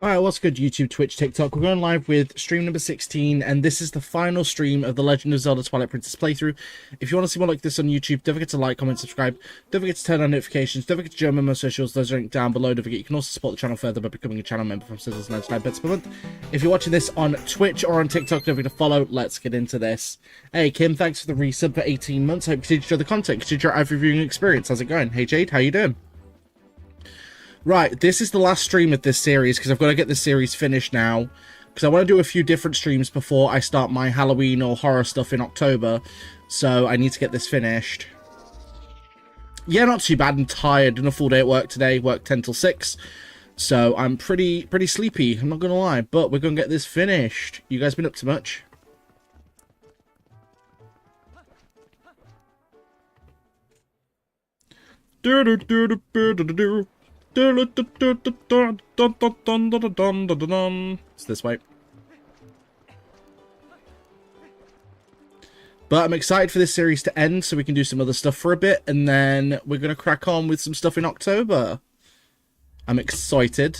Alright, what's good, YouTube, Twitch, TikTok? We're going live with stream number 16, and this is the final stream of the Legend of Zelda Twilight Princess playthrough. If you want to see more like this on YouTube, don't forget to like, comment, subscribe. Don't forget to turn on notifications. Don't forget to join my socials. Those are linked down below. Don't forget you can also support the channel further by becoming a channel member from $99 per month. If you're watching this on Twitch or on TikTok, don't forget to follow. Let's get into this. Hey, Kim, thanks for the resub for 18 months. Hope you continue to enjoy the content. Continue your ad reviewing experience. How's it going? Hey, Jade, how you doing? Right, this is the last stream of this series because I've got to get this series finished now because I want to do a few different streams before I start my Halloween or horror stuff in October, so I need to get this finished. Yeah, not too bad. I'm tired. Done a full day at work today. Worked 10 till 6, so I'm pretty sleepy. I'm not going to lie, but we're going to get this finished. You guys been up to much? It's this way. But I'm excited for this series to end so we can do some other stuff for a bit, and then we're going to crack on with some stuff in October. I'm excited.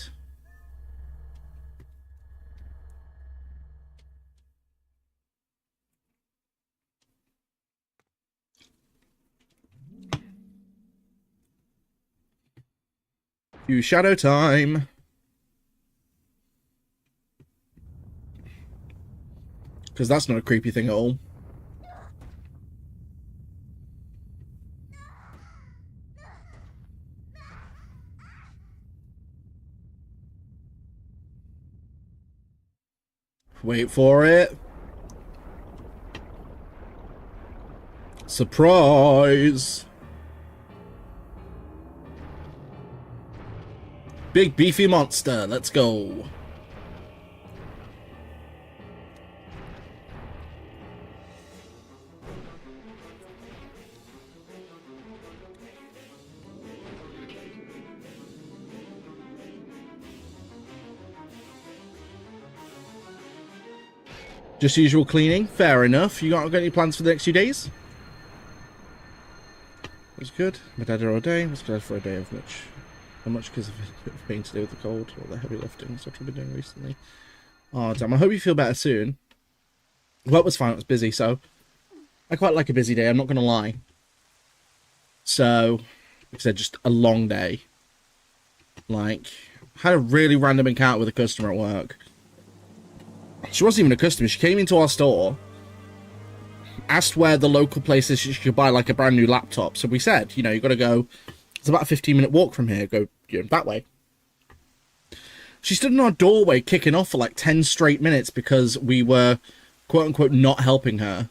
Shadow time. Because that's not a creepy thing at all. Wait for it. Surprise. Big beefy monster, let's go. Just usual cleaning, fair enough. You got any plans for the next few days? It was good. My dad all day. Was glad for a day of much. Not much because of being to do with the cold or the heavy lifting stuff I've been doing recently. Oh, damn. I hope you feel better soon. Work was fine. It was busy, so I quite like a busy day. I'm not going to lie. So, like I said, just a long day. Like, had a really random encounter with a customer at work. She wasn't even a customer. She came into our store, asked where the local place is she could buy like a brand new laptop. So we said, you know, you got to go. It's about a 15-minute walk from here. Go that way. She stood in our doorway kicking off for like 10 straight minutes because we were, quote-unquote, not helping her.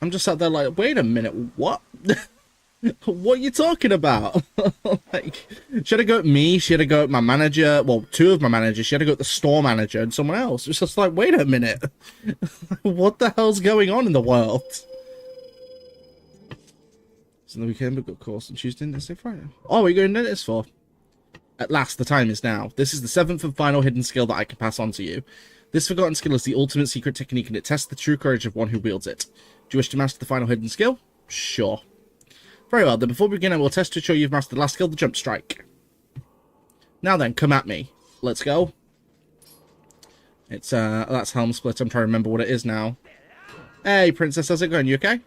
I'm just sat there like, wait a minute, what? What are you talking about? Like, she had to go at me, she had to go at my manager, well, two of my managers, she had to go at the store manager and someone else. It was just like, wait a minute. What the hell's going on in the world? So the weekend, we've got course on Tuesday, Wednesday, Friday. Oh, what are you going to do this for? At last, the time is now. This is the 7th and final hidden skill that I can pass on to you. This forgotten skill is the ultimate secret technique, and it tests the true courage of one who wields it. Do you wish to master the final hidden skill? Sure. Very well, then before we begin, I will test to ensure you've mastered the last skill, the jump strike. Now then, come at me. Let's go. It's, that's Helm Split. I'm trying to remember what it is now. Hey, Princess, how's it going? You okay?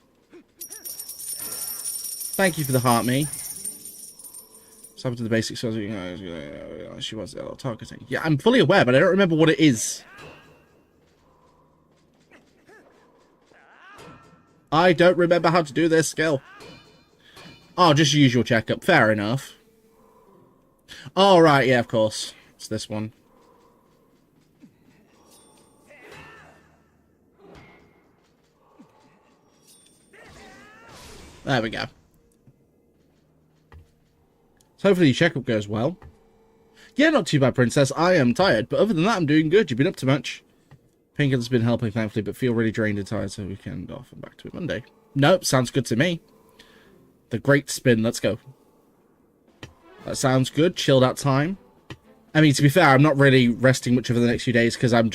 Thank you for the heart, me. What's happened to the basics? She was targeting. Yeah, I'm fully aware, but I don't remember what it is. I don't remember how to do this skill. Oh, just usual checkup. Fair enough. Oh, right. Yeah, of course. It's this one. There we go. So hopefully your checkup goes well. Yeah, not too bad, Princess. I am tired, but other than that, I'm doing good. You've been up to much. Painkiller's been helping, thankfully, but feel really drained and tired, so weekend off and back to it Monday. Nope, sounds good to me. The great spin, let's go. That sounds good. Chilled out time. I mean, to be fair, I'm not really resting much over the next few days because I'm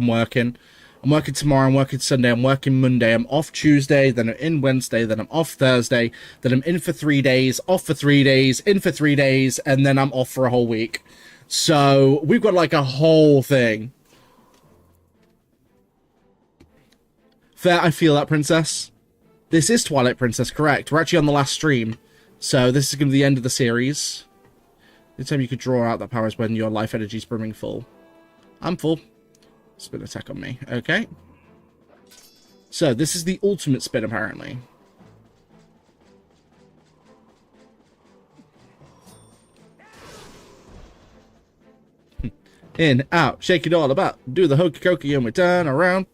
working. I'm working tomorrow, I'm working Sunday, I'm working Monday, I'm off Tuesday, then I'm in Wednesday, then I'm off Thursday, then I'm in for 3 days, off for 3 days, in for 3 days, and then I'm off for a whole week. So we've got like a whole thing. Fair, I feel that, Princess. This is Twilight Princess, correct. We're actually on the last stream. So this is going to be the end of the series. The time you could draw out that power is when your life energy is brimming full. I'm full. Spin attack on me. Okay. So this is the ultimate spin, apparently. In, out, shake it all about. Do the hokey cokey and we turn around.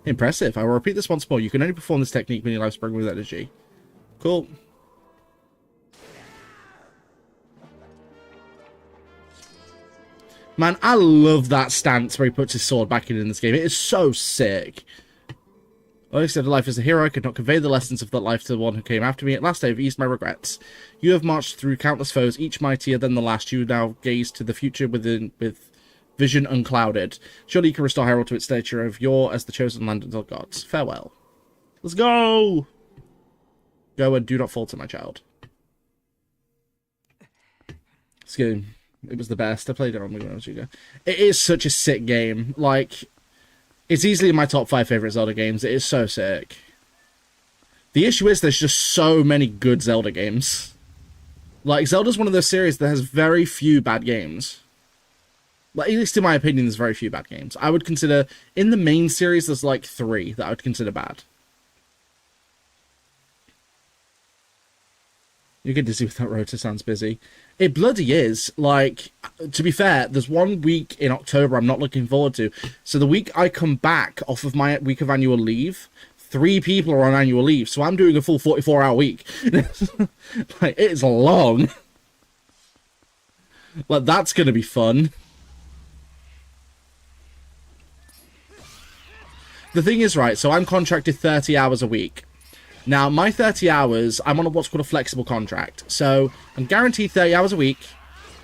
Impressive. I will repeat this once more. You can only perform this technique when your life sprung with energy. Cool. Man, I love that stance where he puts his sword back in this game. It is so sick. I accepted life as a hero. I could not convey the lessons of that life to the one who came after me. At last I have eased my regrets. You have marched through countless foes, each mightier than the last. You now gaze to the future with vision unclouded. Surely you can restore Hyrule to its stature of yore as the chosen land of the gods. Farewell. Let's go! Go and do not falter, my child. This game, it was the best. I played it on when I was younger. It is such a sick game. Like, it's easily in my top 5 favorite Zelda games. It is so sick. The issue is there's just so many good Zelda games. Like, Zelda's one of those series that has very few bad games. Like, at least in my opinion, there's very few bad games. I would consider, in the main series, there's like 3 that I would consider bad. You get dizzy with that rotor, sounds busy. It bloody is. Like, to be fair, there's 1 week in October I'm not looking forward to. So the week I come back off of my week of annual leave, 3 people are on annual leave. So I'm doing a full 44-hour week. Like, it is long. Like, that's going to be fun. The thing is, right, so I'm contracted 30 hours a week. Now, my 30 hours, I'm on what's called a flexible contract. So, I'm guaranteed 30 hours a week.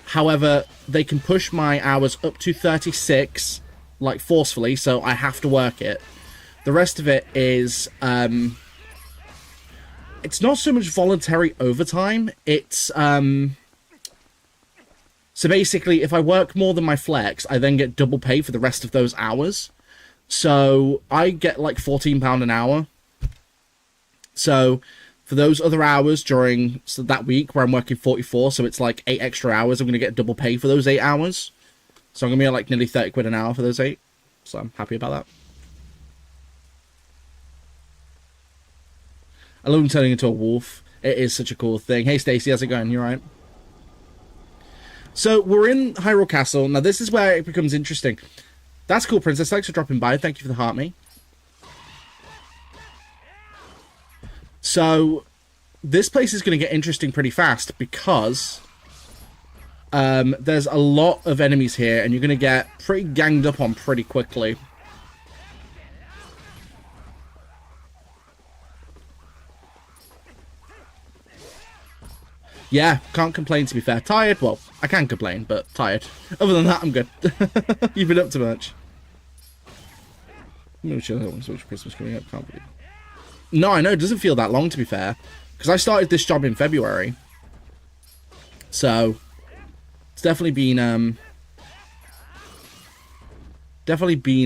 However, they can push my hours up to 36, like, forcefully, so I have to work it. The rest of it is, it's not so much voluntary overtime, it's, so basically, if I work more than my flex, I then get double pay for the rest of those hours. So, I get, like, £14 an hour. So, for those other hours during that week where I'm working 44, so it's like 8 extra hours, I'm going to get double pay for those 8 hours. So I'm going to be at like nearly 30 quid an hour for those 8. So I'm happy about that. I love him turning into a wolf. It is such a cool thing. Hey Stacey, how's it going? You alright? So we're in Hyrule Castle. Now this is where it becomes interesting. That's cool, Princess. Thanks for dropping by. Thank you for the heart me. So, this place is going to get interesting pretty fast because there's a lot of enemies here and you're going to get pretty ganged up on pretty quickly. Yeah, can't complain to be fair. Tired? Well, I can complain, but tired. Other than that, I'm good. You've been up too much. I'm not sure that one's Christmas coming up. Can't believe. No, I know, it doesn't feel that long, to be fair. Because I started this job in February. So, it's definitely been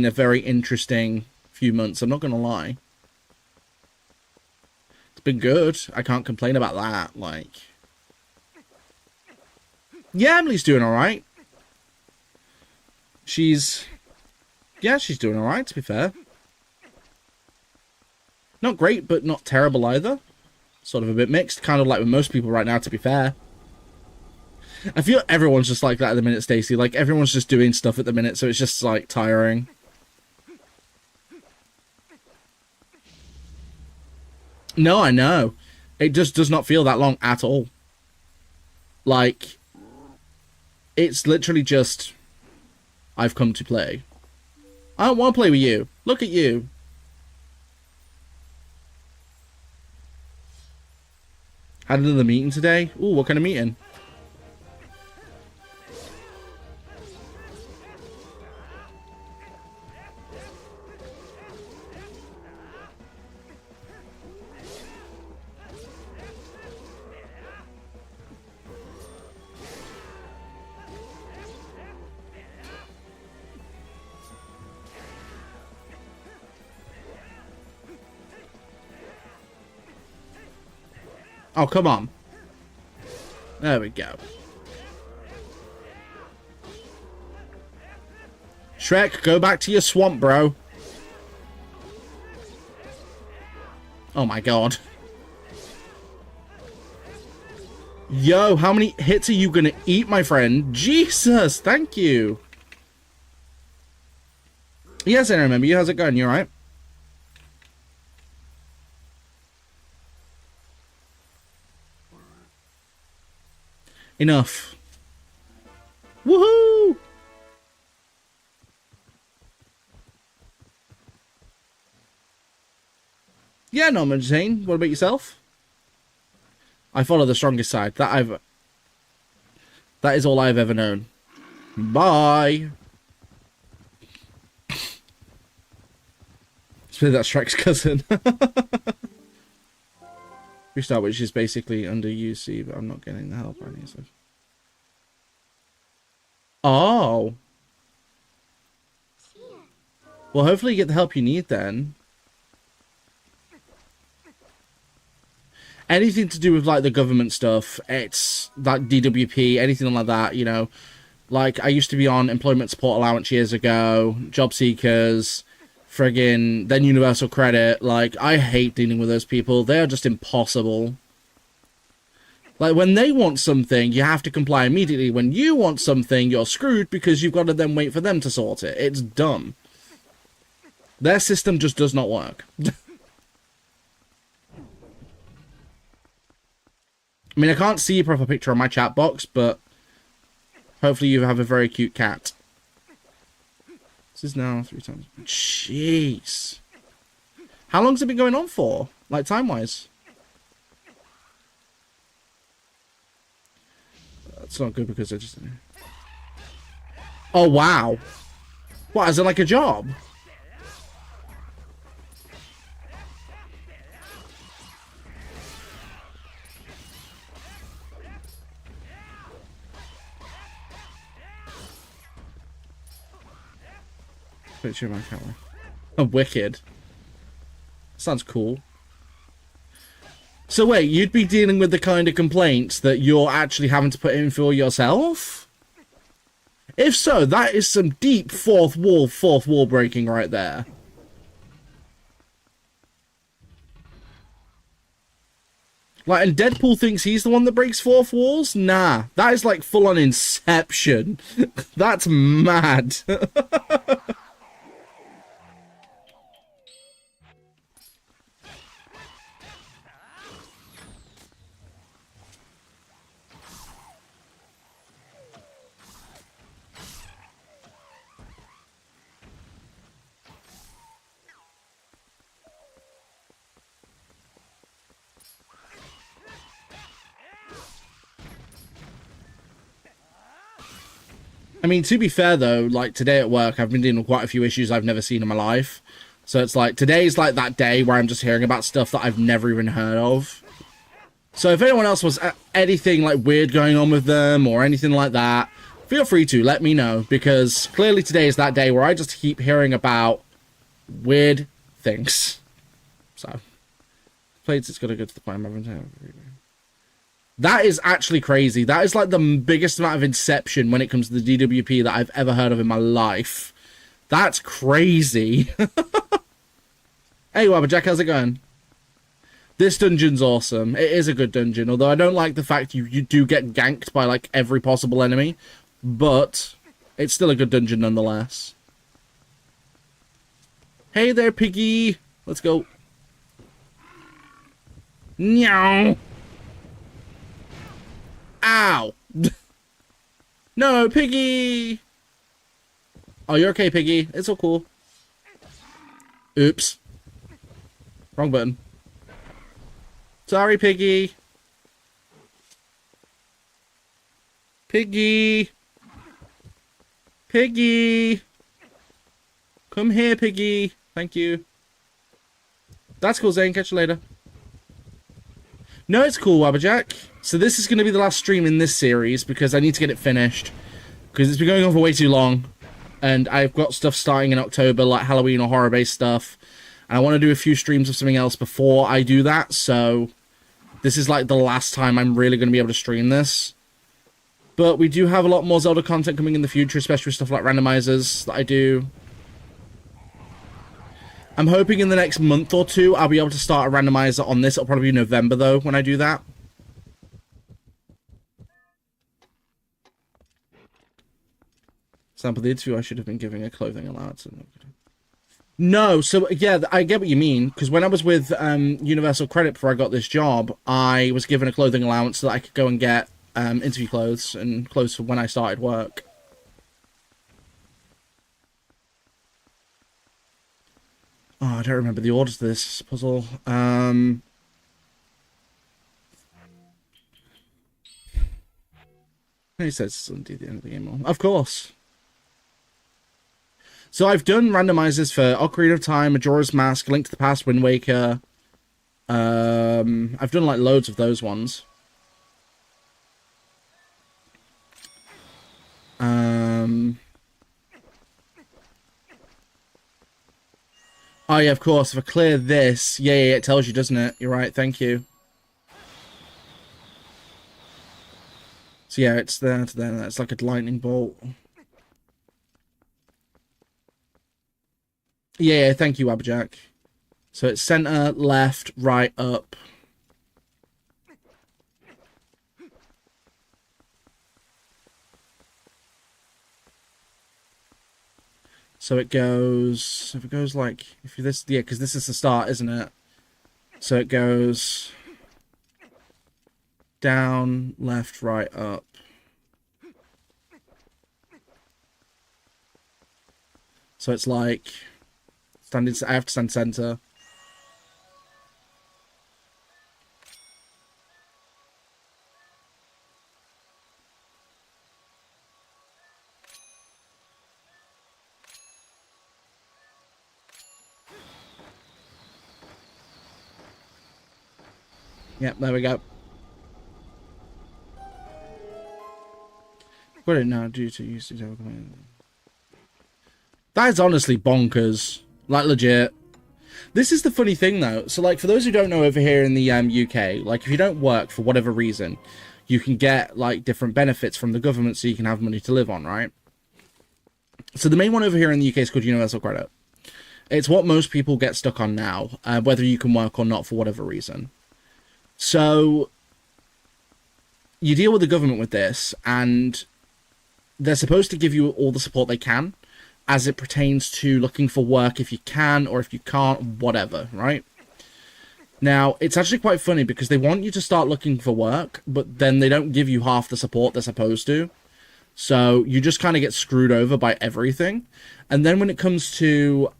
a very interesting few months, I'm not going to lie. It's been good. I can't complain about that, like. Yeah, Emily's doing alright. She's doing alright, to be fair. Not great, but not terrible either. Sort of a bit mixed. Kind of like with most people right now, to be fair. I feel everyone's just like that at the minute, Stacey. Like, everyone's just doing stuff at the minute, so it's just, like, tiring. No, I know. It just does not feel that long at all. Like, it's literally just, I've come to play. I don't want to play with you. Look at you. Had another meeting today. Ooh, what kind of meeting? Oh, come on. There we go. Shrek, go back to your swamp, bro. Oh my god. Yo, how many hits are you gonna eat, my friend? Jesus, thank you. Yes, I remember you. How's it going? You alright? Enough. Woohoo! Yeah, Norman Jane. What about yourself? I follow the strongest side. That is all I've ever known. Bye. Split that Shrek's cousin. Restart, which is basically under UC, but I'm not getting the help I need. So. Oh. Well, hopefully you get the help you need then. Anything to do with, like, the government stuff, it's, like, DWP, anything like that, you know. Like, I used to be on employment support allowance years ago, job seekers, friggin', then universal credit. Like, I hate dealing with those people. They are just impossible. Like, when they want something, you have to comply immediately. When you want something, you're screwed because you've got to then wait for them to sort it. It's dumb. Their system just does not work. I mean, I can't see a proper picture on my chat box, but hopefully you have a very cute cat. This is now 3 times. Jeez. How long's it been going on for? Like, time-wise? That's not good because I just... Oh, wow. What, is it like a job? Picture of my camera. Oh, wicked. Sounds cool. So wait, you'd be dealing with the kind of complaints that you're actually having to put in for yourself? If so, that is some deep fourth wall breaking right there. Like, and Deadpool thinks he's the one that breaks fourth walls? Nah, that is like full-on Inception. That's mad. I mean, to be fair, though, like, today at work, I've been dealing with quite a few issues I've never seen in my life. So it's like, today's like that day where I'm just hearing about stuff that I've never even heard of. So if anyone else was anything, like, weird going on with them or anything like that, feel free to let me know. Because clearly today is that day where I just keep hearing about weird things. So, plates, it's got to go to the point. That is actually crazy. That is like the biggest amount of Inception when it comes to the DWP that I've ever heard of in my life. That's crazy. Hey, Wabberjack, how's it going? This dungeon's awesome. It is a good dungeon, although I don't like the fact you do get ganked by, like, every possible enemy. But it's still a good dungeon nonetheless. Hey there, piggy. Let's go. Meow. Ow! No, Piggy! Oh, you're okay, Piggy. It's all cool. Oops. Wrong button. Sorry, Piggy. Piggy! Piggy! Come here, Piggy. Thank you. That's cool, Zane. Catch you later. No, it's cool, Wabberjack. So this is going to be the last stream in this series because I need to get it finished. Because it's been going on for way too long. And I've got stuff starting in October, like Halloween or horror-based stuff. And I want to do a few streams of something else before I do that. So This is like the last time I'm really going to be able to stream this. But we do have a lot more Zelda content coming in the future, especially stuff like randomizers that I do. I'm hoping in the next month or two I'll be able to start a randomizer on this. It'll probably be November though when I do that. Example, the interview I should have been giving a clothing allowance. No, so yeah, I get what you mean, because when I was with Universal Credit before I got this job, I was given a clothing allowance so that I could go and get interview clothes and clothes for when I started work. Oh, I don't remember the orders to this puzzle. He says indeed the end of the game. Of course. So I've done randomizers for Ocarina of Time, Majora's Mask, Link to the Past, Wind Waker. I've done like loads of those ones. Oh yeah, of course. If I clear this, yeah, it tells you, doesn't it? You're right. Thank you. So yeah, it's there to there. It's like a lightning bolt. Yeah, thank you, Abjack. So it's center, left, right, up. So it goes, if it goes like, if this, yeah, because this is the start, isn't it? So it goes down, left, right, up. So it's like, standing, I have to stand center. Yep, there we go. Got it now due to use to that is honestly bonkers. Like, legit. This is the funny thing, though. So, like, for those who don't know over here in the UK, like, if you don't work for whatever reason, you can get, like, different benefits from the government so you can have money to live on, right? So the main one over here in the UK is called Universal Credit. It's what most people get stuck on now, whether you can work or not for whatever reason. So you deal with the government with this, and they're supposed to give you all the support they can as it pertains to looking for work if you can, or if you can't, whatever, right? Now, it's actually quite funny because they want you to start looking for work, but then they don't give you half the support they're supposed to. So you just kind of get screwed over by everything. And then when it comes to,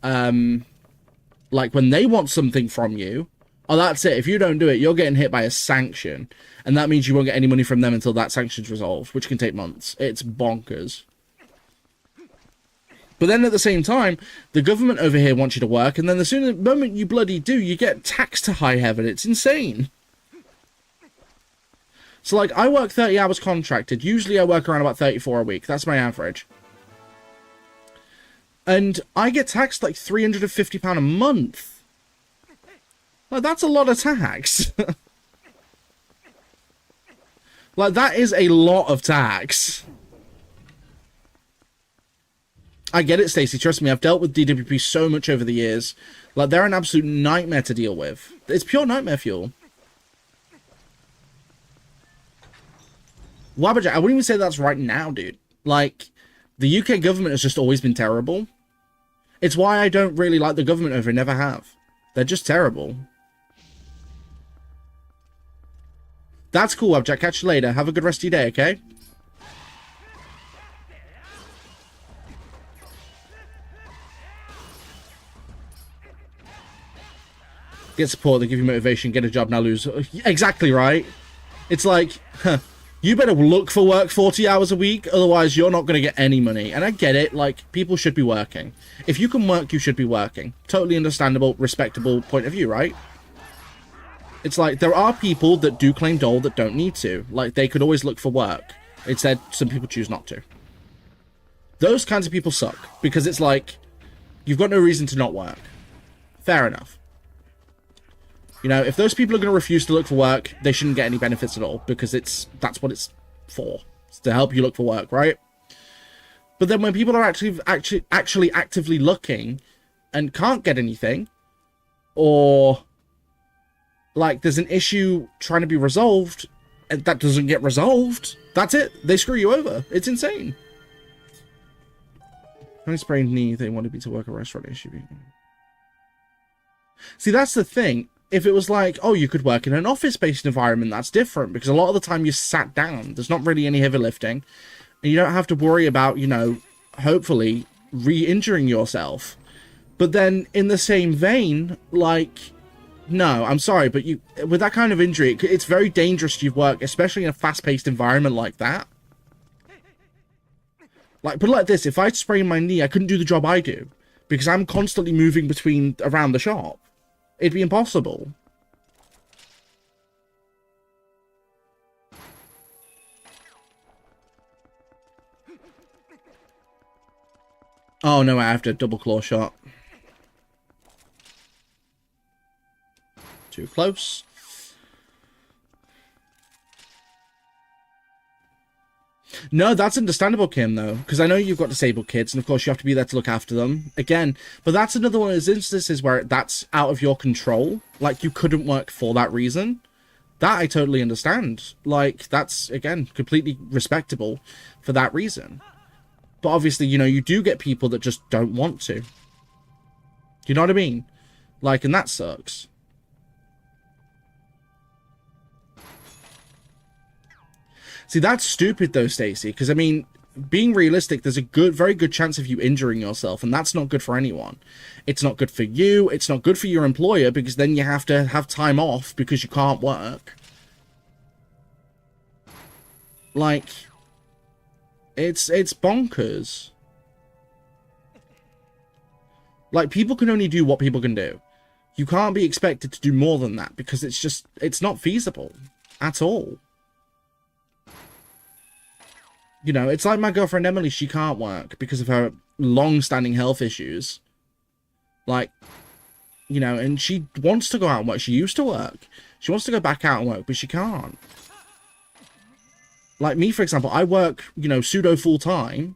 like, when they want something from you, oh, that's it. If you don't do it, you're getting hit by a sanction. And that means you won't get any money from them until that sanction's resolved, which can take months. It's bonkers. But then at the same time, the government over here wants you to work, and then the moment you bloody do, you get taxed to high heaven. It's insane. So, like, I work 30 hours contracted. Usually I work around about 34 a week. That's my average. And I get taxed like £350 a month. Like, that's a lot of tax. Like, that is a lot of tax. I get it, Stacey. Trust me, I've dealt with DWP so much over the years. Like, they're an absolute nightmare to deal with. It's pure nightmare fuel. Wabbajack, I wouldn't even say that's right now, dude. Like, the UK government has just always been terrible. It's why I don't really like the government over here, never have. They're just terrible. That's cool, Wabbajack. Catch you later. Have a good rest of your day, okay? Get support, they give you motivation, get a job, now lose. Exactly, right? It's like, huh, you better look for work 40 hours a week, otherwise you're not going to get any money. And I get it, like, people should be working. If you can work, you should be working. Totally understandable, respectable point of view, right? It's like, there are people that do claim dole that don't need to. Like, they could always look for work. Instead, some people choose not to. Those kinds of people suck, because it's like, you've got no reason to not work. Fair enough. You know, if those people are going to refuse to look for work, they shouldn't get any benefits at all, because that's what it's for. It's to help you look for work, right? But then when people are actually actively looking and can't get anything, or like there's an issue trying to be resolved and that doesn't get resolved, that's it. They screw you over. It's insane. I sprained knee. They wanted me to work a restaurant issue. See, that's the thing. If it was like, oh, you could work in an office-based environment, that's different, because a lot of the time you're sat down. There's not really any heavy lifting. And you don't have to worry about, you know, hopefully re-injuring yourself. But then in the same vein, like, no, I'm sorry, but you, with that kind of injury, it's very dangerous to work, especially in a fast-paced environment like that. Like, put it like this, if I sprained my knee, I couldn't do the job I do, because I'm constantly moving around the shop. It'd be impossible. Oh no, I have to double claw shot. Too close. No, that's understandable, Kim, though, because I know you've got disabled kids, and of course you have to be there to look after them. Again, but that's another one of those instances where that's out of your control. Like, you couldn't work for that reason. That I totally understand. Like, that's, again, completely respectable for that reason. But obviously, you know, you do get people that just don't want to. Do you know what I mean? Like, and that sucks. See, that's stupid though, Stacey, because I mean, being realistic, there's a very good chance of you injuring yourself, and that's not good for anyone. It's not good for you, it's not good for your employer, because then you have to have time off because you can't work. Like, it's bonkers. Like, people can only do what people can do. You can't be expected to do more than that, because it's not feasible at all. You know, it's like my girlfriend Emily, she can't work because of her long-standing health issues. Like, you know, and she wants to go out and work. She used to work. She wants to go back out and work, but she can't. Like me, for example, I work, you know, pseudo full-time.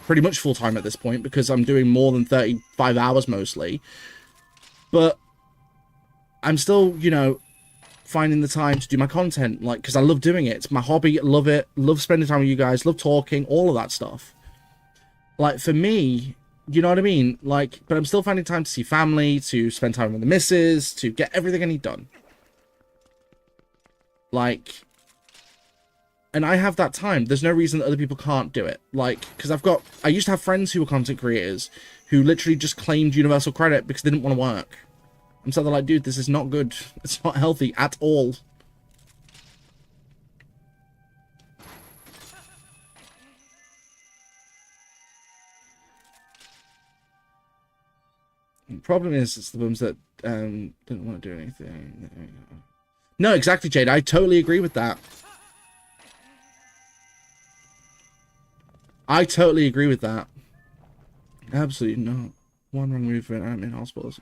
Pretty much full-time at this point, because I'm doing more than 35 hours mostly. But I'm still, you know, finding the time to do my content, like, because I love doing it. It's my hobby. Love it. Love spending time with you guys. Love talking. All of that stuff. Like, for me, you know what I mean? Like, but I'm still finding time to see family, to spend time with the missus, to get everything I need done. Like, and I have that time. There's no reason that other people can't do it. Like, because I used to have friends who were content creators who literally just claimed universal credit because they didn't want to work. And so they're like, dude, this is not good. It's not healthy at all. The problem is, it's the ones that didn't want to do anything. No, exactly, Jade. I totally agree with that. I totally agree with that. Absolutely not. One wrong movement, I'm in hospital.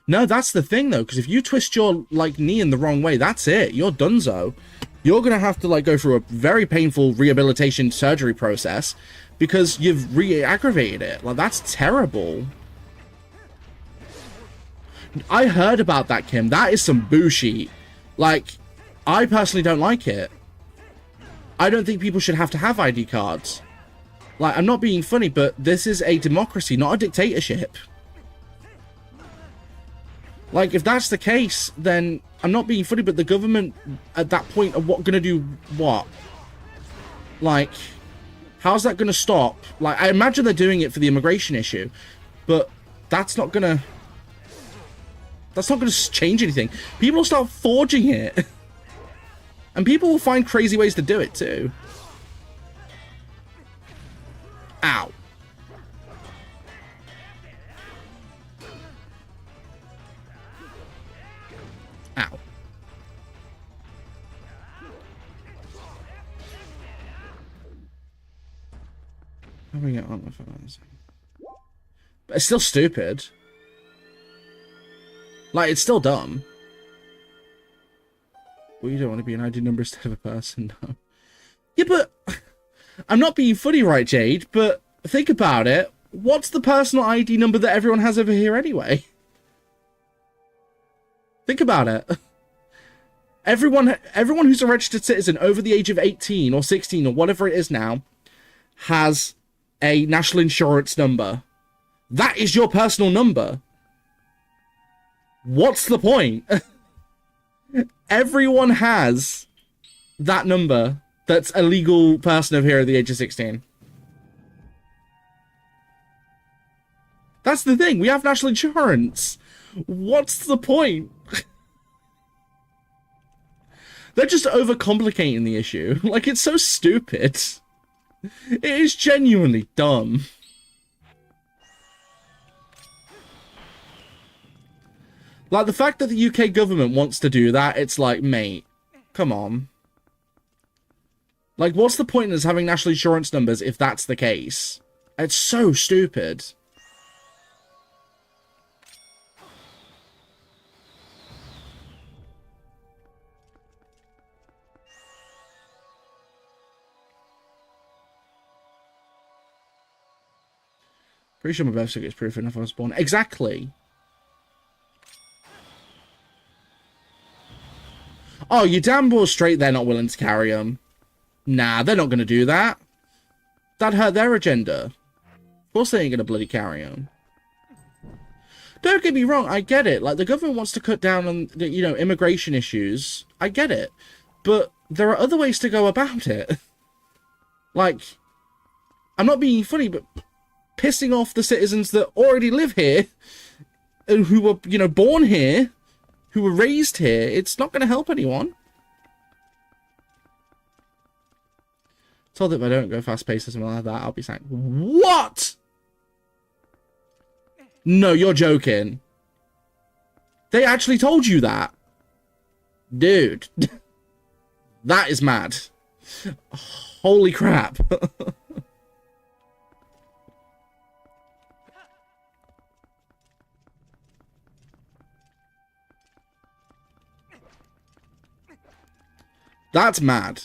No, that's the thing, though, because if you twist your, like, knee in the wrong way, that's it. You're donezo. You're going to have to, like, go through a very painful rehabilitation surgery process because you've re-aggravated it. Like, that's terrible. I heard about that, Kim. That is some bullshit. Like, I personally don't like it. I don't think people should have to have ID cards. Like, I'm not being funny, but this is a democracy, not a dictatorship. Like, if that's the case, then I'm not being funny, but the government at that point are going to do what? Like, how's that going to stop? Like, I imagine they're doing it for the immigration issue, but that's not going to change anything. People will start forging it. And people will find crazy ways to do it, too. Ow. Ow. How do we get on with it? But it's still stupid. Like, it's still dumb. Well, you don't want to be an ID number instead of a person, no. Yeah, but I'm not being funny, right, Jade? But think about it. What's the personal ID number that everyone has over here anyway? Think about it. Everyone who's a registered citizen over the age of 18 or 16 or whatever it is now has a national insurance number. That is your personal number. What's the point? Everyone has that number that's a legal person over here at the age of 16. That's the thing. We have national insurance. What's the point? They're just overcomplicating the issue. Like, it's so stupid. It is genuinely dumb. Like, the fact that the UK government wants to do that, it's like, mate, come on. Like, what's the point in us having national insurance numbers if that's the case? It's so stupid. Pretty sure my birth certificate is proof enough I was born. Exactly. Oh, you damn well straight they're not willing to carry them. Nah, they're not going to do that. That'd hurt their agenda. Of course they ain't going to bloody carry them. Don't get me wrong, I get it. Like, the government wants to cut down on, you know, immigration issues. I get it. But there are other ways to go about it. Like, I'm not being funny, but pissing off the citizens that already live here, and who were, you know, born here, who were raised here, it's not going to help anyone. Told that if I don't go fast-paced or something like that, I'll be saying, what? No, you're joking. They actually told you that. Dude. That is mad. Holy crap. That's mad.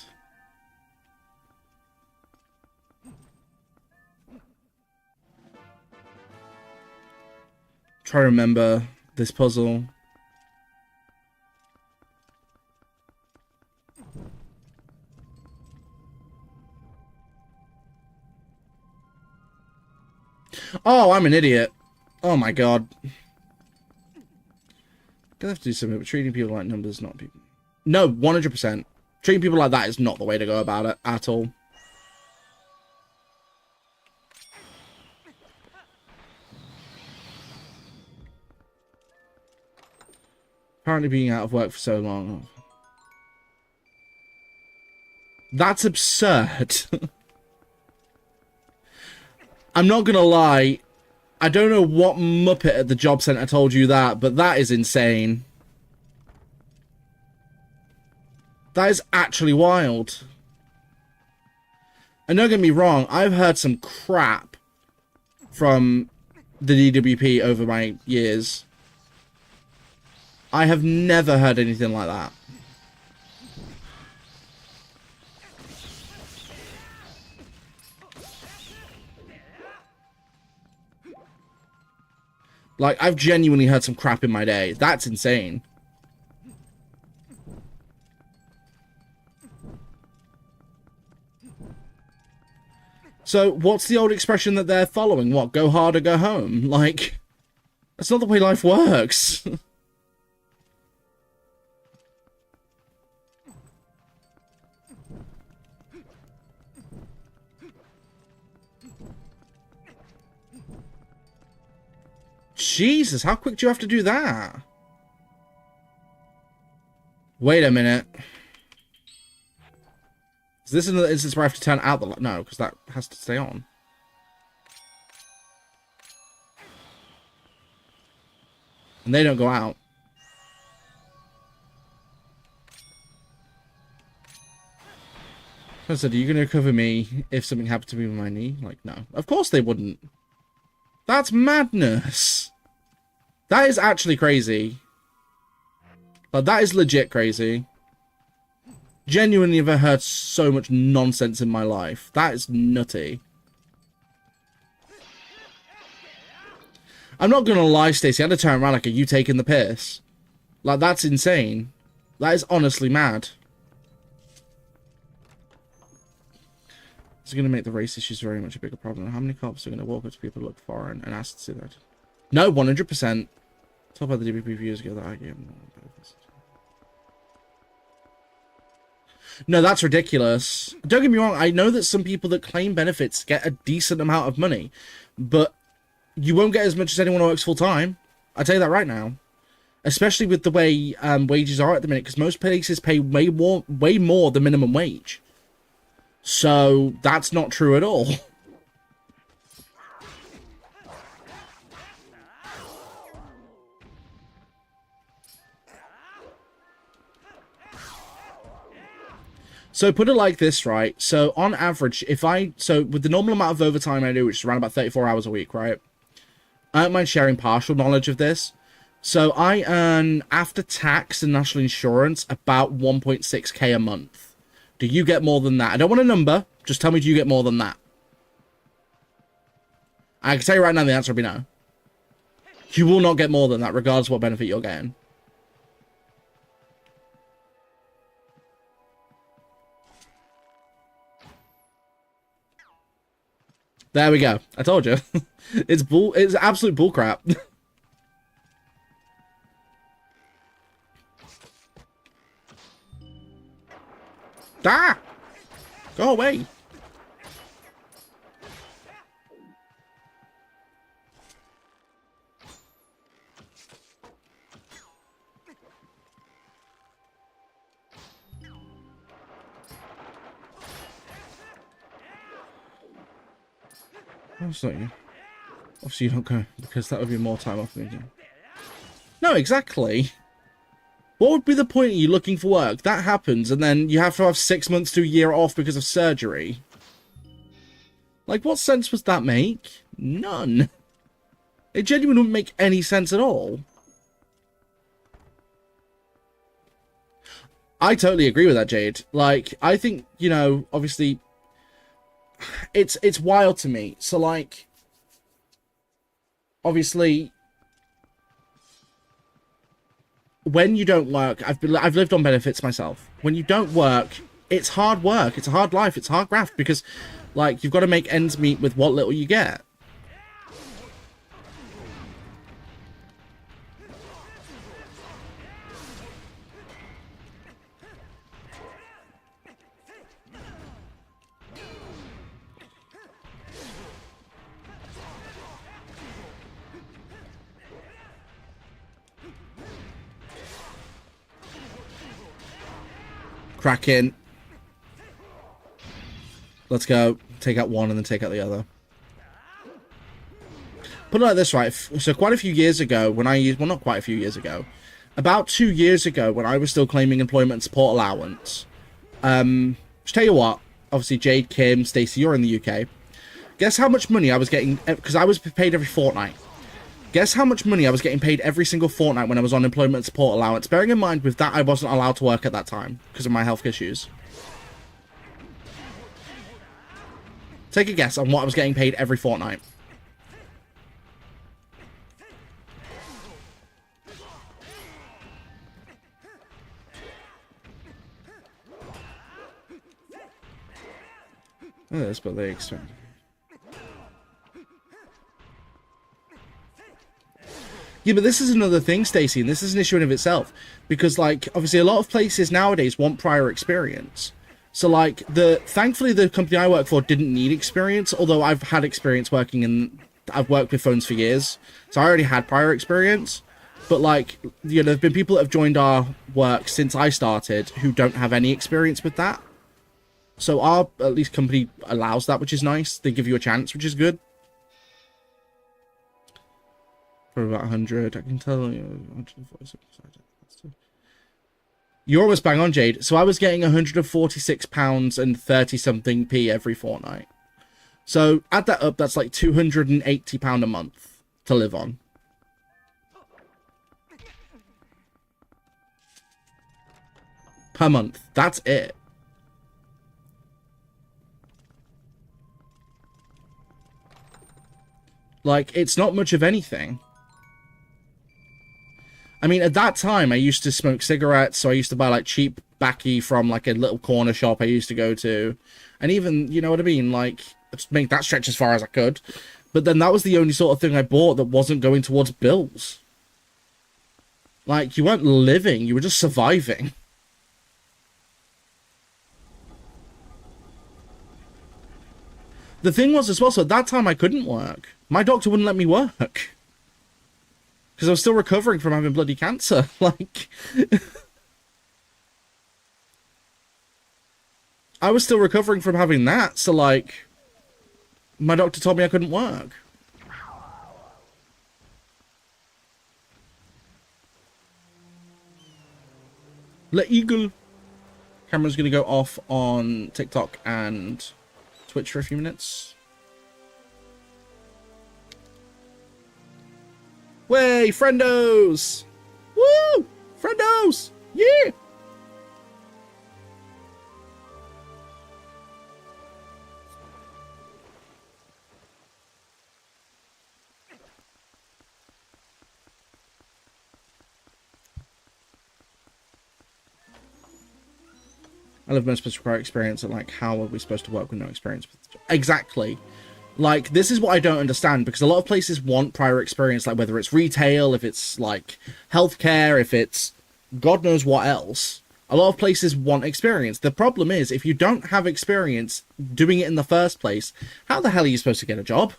Try to remember this puzzle. Oh, I'm an idiot. Oh my god. Gonna have to do something with treating people like numbers, not people. No, 100%. Treating people like that is not the way to go about it at all. Apparently being out of work for so long. That's absurd. I'm not gonna lie. I don't know what muppet at the job centre told you that, but that is insane. That is actually wild. And don't get me wrong, I've heard some crap from the DWP over my years. I have never heard anything like that. Like, I've genuinely heard some crap in my day. That's insane. So, what's the old expression that they're following? What, go hard or go home? Like, that's not the way life works. Jesus, how quick do you have to do that? Wait a minute. Is this another instance where I have to turn out the light? No, because that has to stay on. And they don't go out. I said, are you going to cover me if something happened to me with my knee? Like, no. Of course they wouldn't. That's madness. That is actually crazy. Like, that is legit crazy. Genuinely never heard so much nonsense in my life. That is nutty. I'm not gonna lie, Stacey. I had to turn around like, are you taking the piss? Like, that's insane. That is honestly mad. It's gonna make the race issues very much a bigger problem. How many cops are gonna walk up to people who look foreign and ask to see that? No, 100%. Talk about the DBP views ago that argument. No, that's ridiculous. Don't get me wrong. I know that some people that claim benefits get a decent amount of money, but you won't get as much as anyone who works full time. I tell you that right now. Especially with the way wages are at the minute, because most places pay way more than minimum wage. So that's not true at all. So put it like this, right? So on average, so with the normal amount of overtime I do, which is around about 34 hours a week, right? I don't mind sharing partial knowledge of this. So I earn, after tax and national insurance, about 1.6k a month. Do you get more than that? I don't want a number. Just tell me, do you get more than that? I can tell you right now, the answer will be no. You will not get more than that, regardless of what benefit you're getting. There we go. I told you. It's absolute bullcrap. Ah! Go away. That's not you. Obviously, you don't go, because that would be more time off me. No, exactly. What would be the point of you looking for work? That happens, and then you have to have 6 months to a year off because of surgery. Like, what sense would that make? None. It genuinely wouldn't make any sense at all. I totally agree with that, Jade. Like, I think, you know, obviously, it's wild to me. So, like, obviously, when you don't work, I've lived on benefits myself. When you don't work, it's hard work. It's a hard life. It's hard graft because, like, you've got to make ends meet with what little you get. Cracking. Let's go. Take out one and then take out the other. Put it like this, right? So quite a few years ago, when I used... Well, not quite a few years ago. About 2 years ago, when I was still claiming employment and support allowance. Just tell you what. Obviously, Jade, Kim, Stacey, you're in the UK. Guess how much money I was getting... Because I was paid every fortnight. Guess how much money I was getting paid every single fortnight when I was on employment and support allowance. Bearing in mind, with that, I wasn't allowed to work at that time because of my health issues. Take a guess on what I was getting paid every fortnight. It is, but they expand. Yeah, but this is another thing, Stacey, and this is an issue in of itself. Because, like, obviously a lot of places nowadays want prior experience. So, like, thankfully the company I work for didn't need experience, although I've had experience working in... I've worked with phones for years, so I already had prior experience. But, like, you know, there have been people that have joined our work since I started who don't have any experience with that. So our, at least, company allows that, which is nice. They give you a chance, which is good. For about 100, I can tell you. 146. You're almost bang on, Jade. So I was getting £146 and 30-something p every fortnight. So add that up, that's like £280 a month to live on. per month. That's it. Like, it's not much of anything. I mean, at that time, I used to smoke cigarettes, so I used to buy, like, cheap baccy from, like, a little corner shop I used to go to. And even, you know what I mean, like, just make that stretch as far as I could. But then that was the only sort of thing I bought that wasn't going towards bills. Like, you weren't living, you were just surviving. The thing was, as well, so at that time I couldn't work. My doctor wouldn't let me work. Because I was still recovering from having bloody cancer. Like... I was still recovering from having that, so, like... My doctor told me I couldn't work. Le Eagle. Camera's going to go off on TikTok and Twitch for a few minutes. Way, friendos! Woo! Friendos! Yeah! I love most supposed to require experience, and like, how are we supposed to work with no experience? Exactly. Like, this is what I don't understand, because a lot of places want prior experience, like whether it's retail, if it's like healthcare, if it's God knows what else. A lot of places want experience. The problem is, if you don't have experience doing it in the first place, how the hell are you supposed to get a job?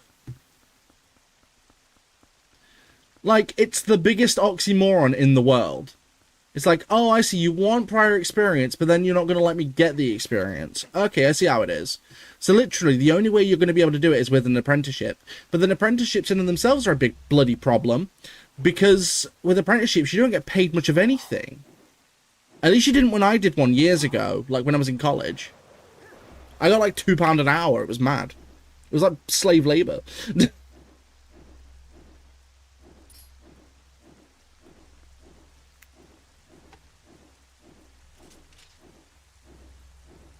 Like, it's the biggest oxymoron in the world. It's like, oh, I see, you want prior experience, but then you're not going to let me get the experience. Okay, I see how it is. So literally, the only way you're going to be able to do it is with an apprenticeship. But then apprenticeships in and themselves are a big bloody problem, because with apprenticeships, you don't get paid much of anything. At least you didn't when I did one years ago, like when I was in college. I got like £2 an hour. It was mad. It was like slave labor.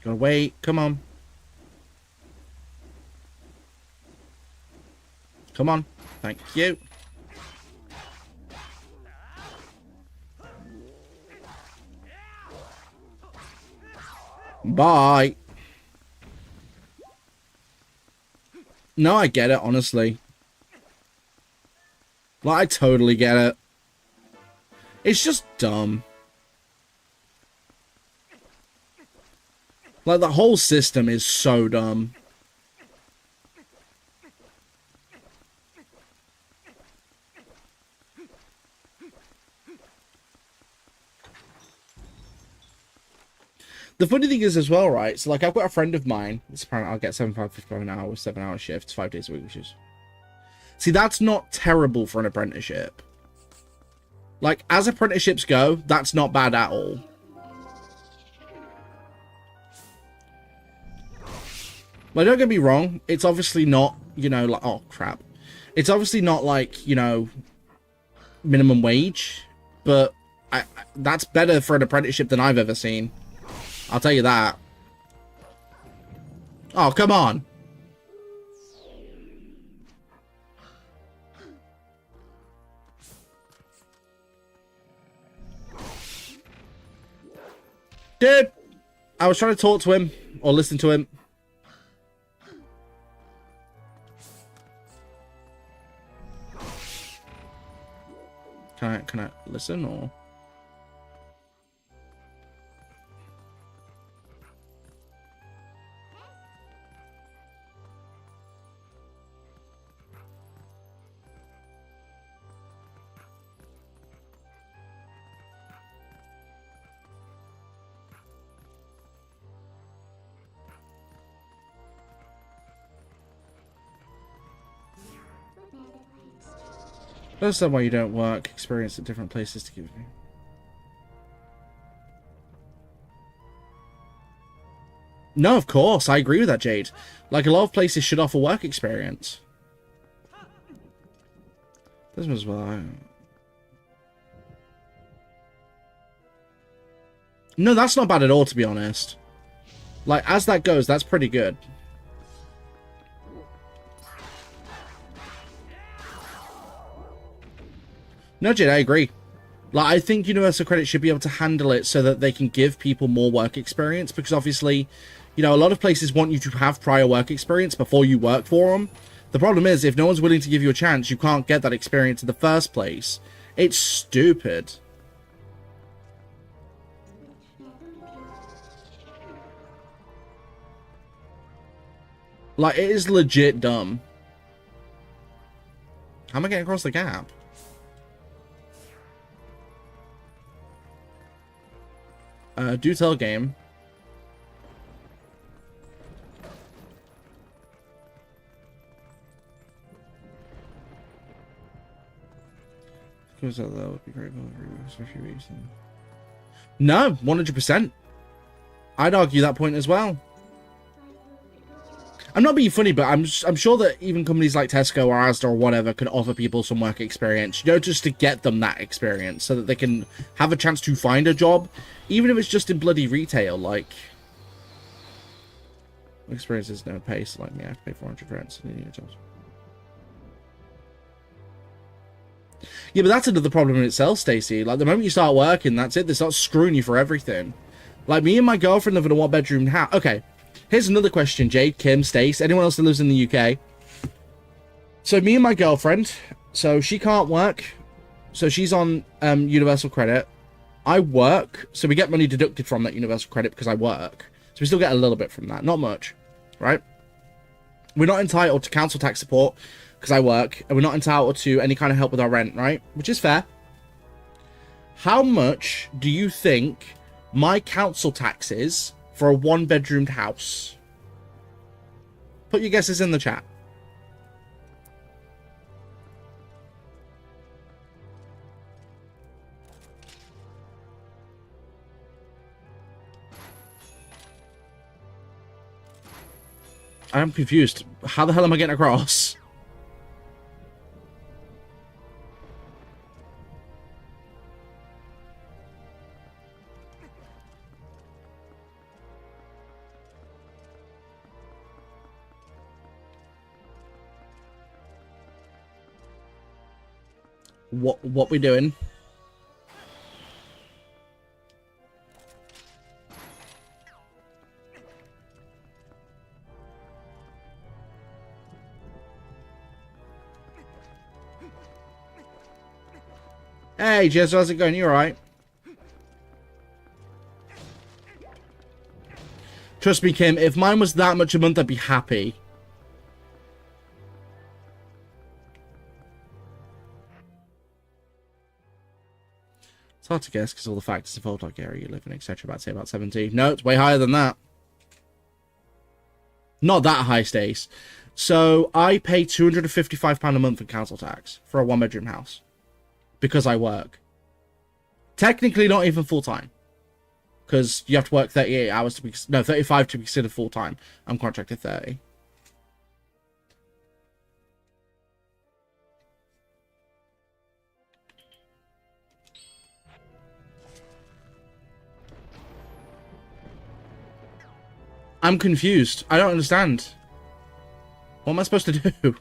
Gotta wait. Come on. Come on. Thank you. Bye. No, I get it, honestly. Like, I totally get it. It's just dumb. Like, the whole system is so dumb. The funny thing is as well, right? So, like, I've got a friend of mine. It's apparent I'll get £7.55 an hour with 7-hour shifts, 5 days a week, which is... See, that's not terrible for an apprenticeship. Like, as apprenticeships go, that's not bad at all. Like, don't get me wrong. It's obviously not, you know, like... Oh, crap. It's obviously not, like, you know, minimum wage. But that's better for an apprenticeship than I've ever seen. I'll tell you that. Oh, come on. Dude, I was trying to talk to him or listen to him. Can I listen or? I understand why you don't work experience at different places to give me. No, of course, I agree with that, Jade. Like, a lot of places should offer work experience. This was well. No, that's not bad at all, to be honest. Like, as that goes, that's pretty good. No, Jade, I agree. Like, I think Universal Credit should be able to handle it so that they can give people more work experience, because obviously, you know, a lot of places want you to have prior work experience before you work for them. The problem is, if no one's willing to give you a chance, you can't get that experience in the first place. It's stupid. Like, it is legit dumb. How am I getting across the gap? Do tell game. Because that would be great for a few weeks. No, 100%. I'd argue that point as well. I'm not being funny, but I'm sure that even companies like Tesco or Asda or whatever could offer people some work experience, you know, just to get them that experience so that they can have a chance to find a job, even if it's just in bloody retail. Like, experience is no pay, so like me, I have to pay 400 rents and new jobs. Yeah, but that's another problem in itself, Stacey. Like, the moment you start working, that's it. They start screwing you for everything. Like, me and my girlfriend live in a one-bedroom house. Okay. Here's another question, Jade, Kim, Stace, anyone else that lives in the UK. So me and my girlfriend, so she can't work, so she's on Universal Credit. I work, so we get money deducted from that Universal Credit because I work. So we still get a little bit from that, not much, right? We're not entitled to council tax support because I work, and we're not entitled to any kind of help with our rent, right? Which is fair. How much do you think my council tax is for a one-bedroomed house? Put your guesses in the chat. I'm confused. How the hell am I getting across? What we doing? Hey, Jez, how's it going? You alright? Trust me, Kim, if mine was that much a month, I'd be happy. It's hard to guess because all the factors involved, like area you live in, etc. About, say, about 70. No, it's way higher than that. Not that high, Stace. So, I pay £255 a month in council tax for a one-bedroom house. Because I work. Technically, not even full-time. Because you have to work 38 hours to be... No, 35 to be considered full-time. I'm contracted 30. I'm confused. I don't understand. What am I supposed to do?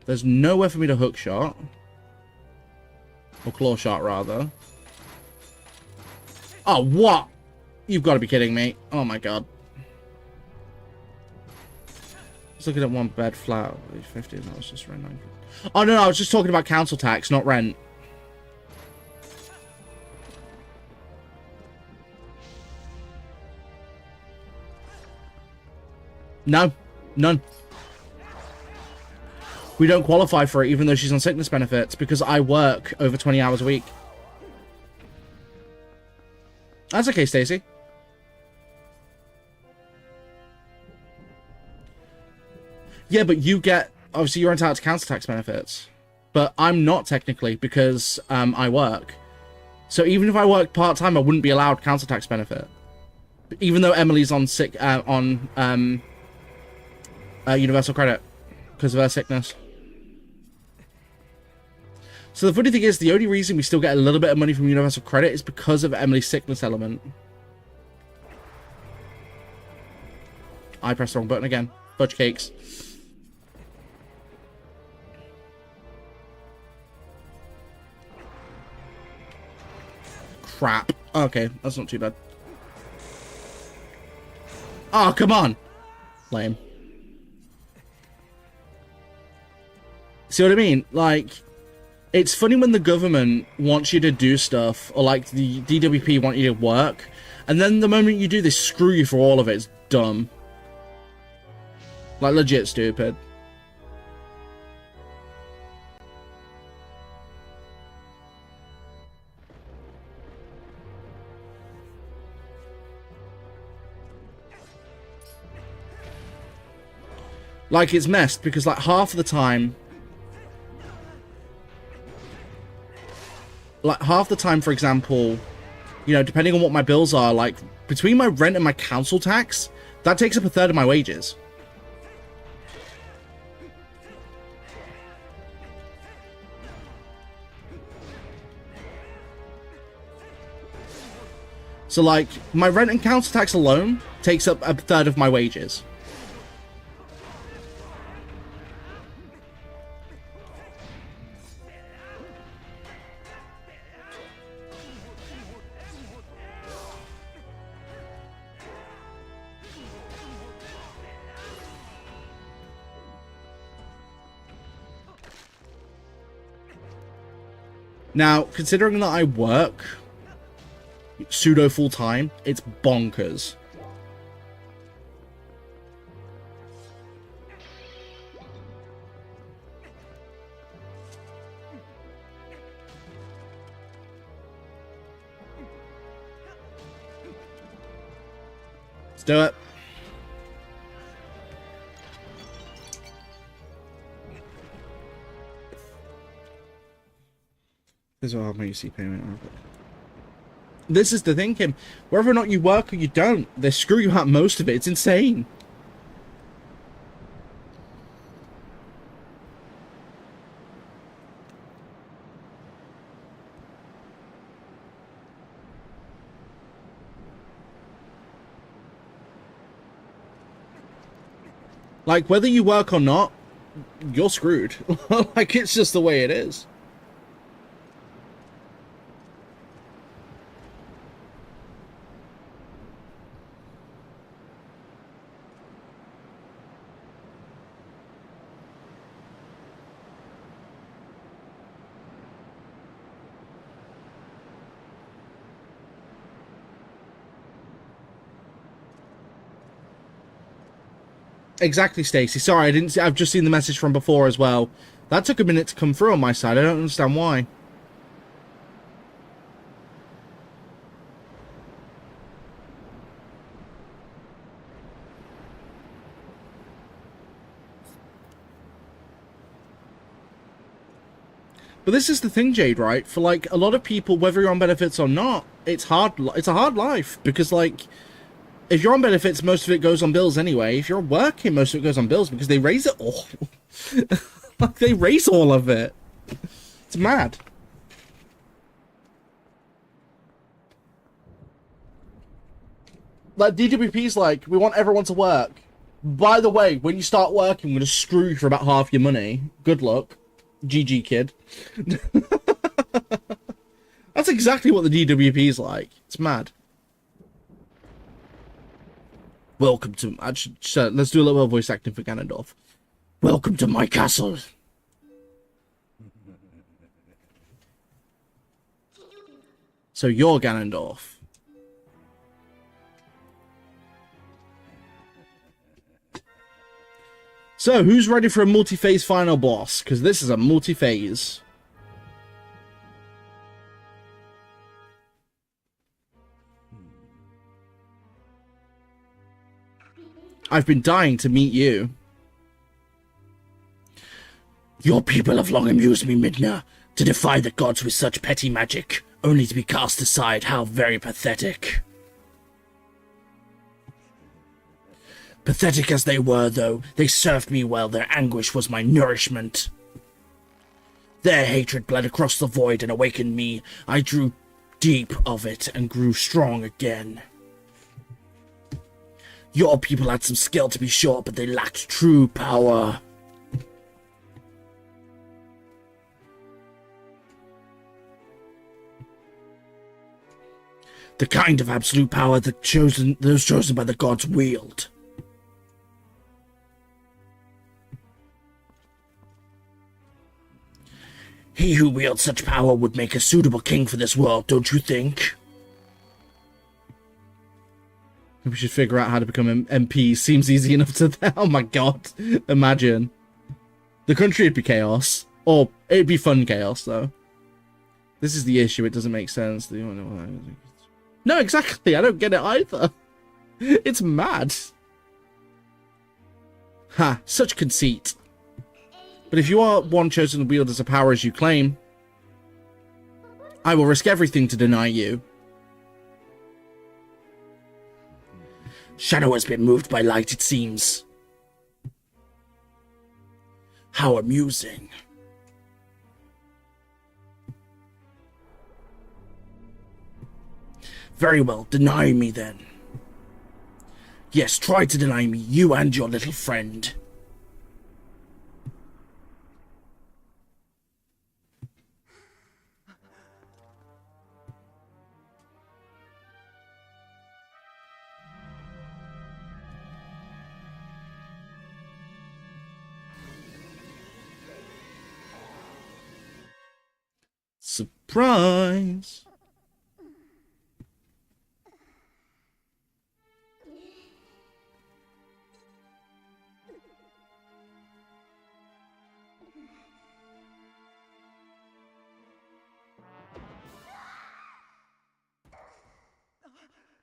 There's nowhere for me to hook shot. Or claw shot, rather. Oh, what? You've got to be kidding me. Oh, my God. Just looking at one bed flat. 50, that was just rent 9. Oh, no, I was just talking about council tax, not rent. No, none. We don't qualify for it, even though she's on sickness benefits, because I work over 20 hours a week. That's okay, Stacey. Yeah, but you get... Obviously, you're entitled to council tax benefits. But I'm not, technically, because I work. So even if I work part-time, I wouldn't be allowed council tax benefit. Even though Emily's on sick... Universal Credit because of her sickness. So the funny thing is, the only reason we still get a little bit of money from Universal Credit is because of Emily's sickness element. I pressed the wrong button again. Fudge cakes. Crap. Okay, that's not too bad. Oh, come on. Lame. See what I mean? Like, it's funny when the government wants you to do stuff, or like the DWP want you to work, and then the moment you do, they screw you for all of it. It's dumb. Like, legit stupid. Like, it's messed, because like half of the time, for example, you know, depending on what my bills are, like, between my rent and my council tax, that takes up a third of my wages. So, like, my rent and council tax alone takes up a third of my wages. Now, considering that I work pseudo full-time, it's bonkers. Let's do it. This is what my UC payment. This is the thing, Kim. Whether or not you work or you don't, they screw you out most of it. It's insane. Like, whether you work or not, you're screwed. Like, it's just the way it is. Exactly, Stacey. Sorry, I didn't see. I've just seen the message from before as well. That took a minute to come through on my side. I don't understand why. But this is the thing, Jade, right? For like a lot of people, whether you're on benefits or not, it's hard. It's a hard life because, like, if you're on benefits, most of it goes on bills anyway. If you're working, most of it goes on bills because they raise it all. Like, they raise all of it. It's mad. Like, DWP's like, we want everyone to work. By the way, when you start working, we're going to screw you for about half your money. Good luck. GG, kid. That's exactly what the DWP's like. It's mad. Welcome to... let's do a little bit of voice acting for Ganondorf. Welcome to my castle. So you're Ganondorf. So, who's ready for a multi-phase final boss? Because this is a multi-phase. I've been dying to meet you. Your people have long amused me, Midna. To defy the gods with such petty magic, only to be cast aside. How very pathetic. Pathetic as they were, though, they served me well. Their anguish was my nourishment. Their hatred bled across the void and awakened me. I drew deep of it and grew strong again. Your people had some skill to be sure, but they lacked true power. The kind of absolute power that those chosen by the gods wield. He who wields such power would make a suitable king for this world, don't you think? We should figure out how to become MP. Seems easy enough to... Oh my god. Imagine. The country would be chaos. Or, it'd be fun chaos, though. This is the issue. It doesn't make sense. No, exactly. I don't get it either. It's mad. Ha, such conceit. But if you are one chosen to wield as a power as you claim, I will risk everything to deny you. Shadow has been moved by light, it seems. How amusing. Very well, deny me then. Yes, try to deny me, you and your little friend. Surprise!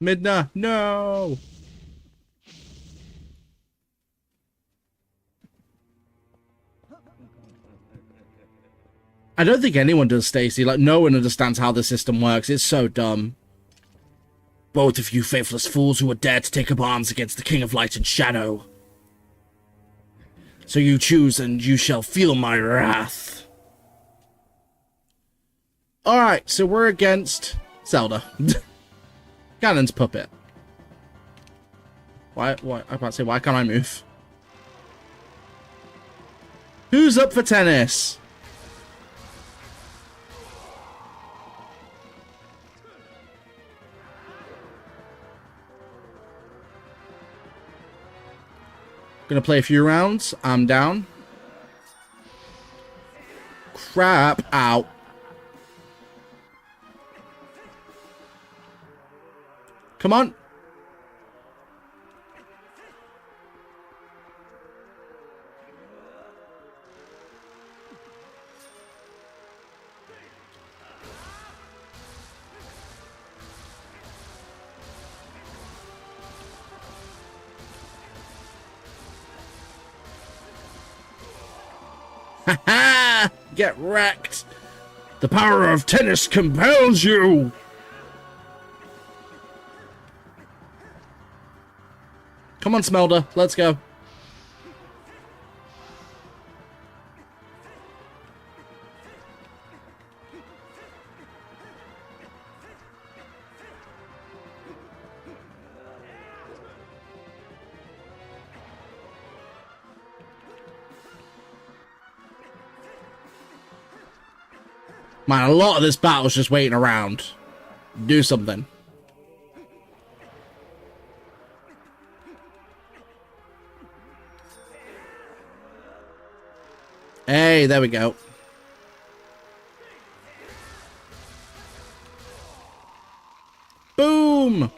Midna, no! I don't think anyone does, Stacy. Like, no one understands how the system works. It's so dumb. Both of you faithless fools who would dare to take up arms against the King of Light and Shadow. So you choose and you shall feel my wrath. Alright, so we're against Zelda. Ganon's puppet. Why, I can't say, why can't I move? Who's up for tennis? Gonna play a few rounds. I'm down. Crap out. Come on. Ha ha! Get wrecked. The power of tennis compels you. Come on, Smelda. Let's go. Man, a lot of this battle's just waiting around. Do something. Hey, there we go. Boom!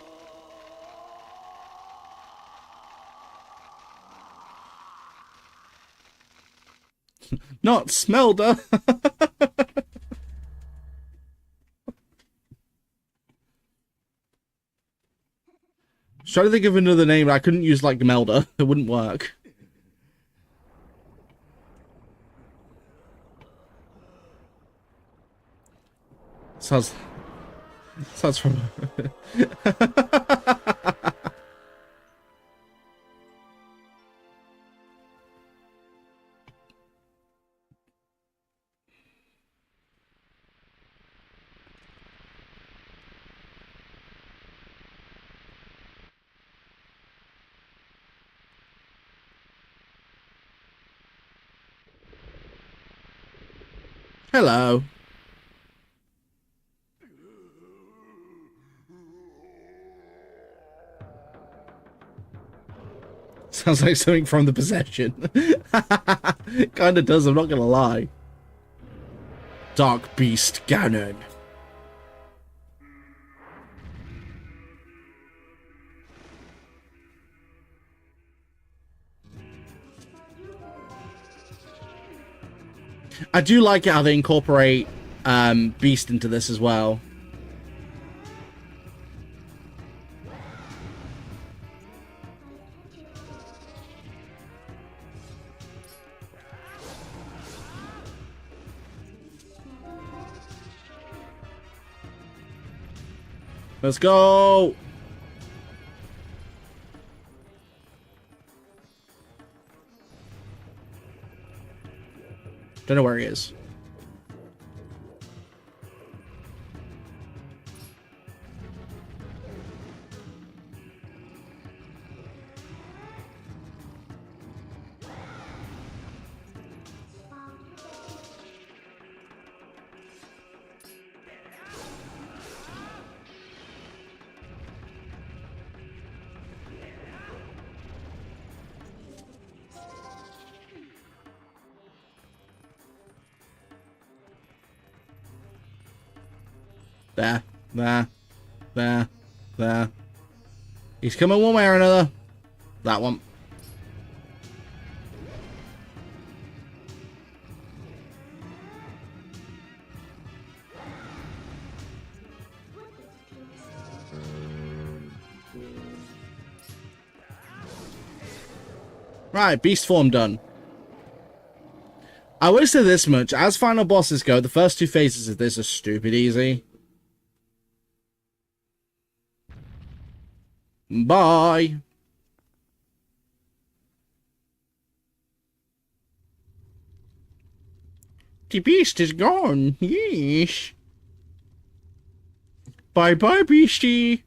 Not Smelda. Trying to think of another name, but I couldn't use like Melda. It wouldn't work. Sounds from Hello. Sounds like something from The Possession. Kinda does, I'm not gonna lie. Dark Beast Ganon. I do like it how they incorporate Beast into this as well. Let's go! Don't know where he is. There. He's coming one way or another. That one. Right, beast form done. I will say this much. As final bosses go, the first two phases of this are stupid easy. Bye. The beast is gone. Yeesh. Bye-bye, beastie.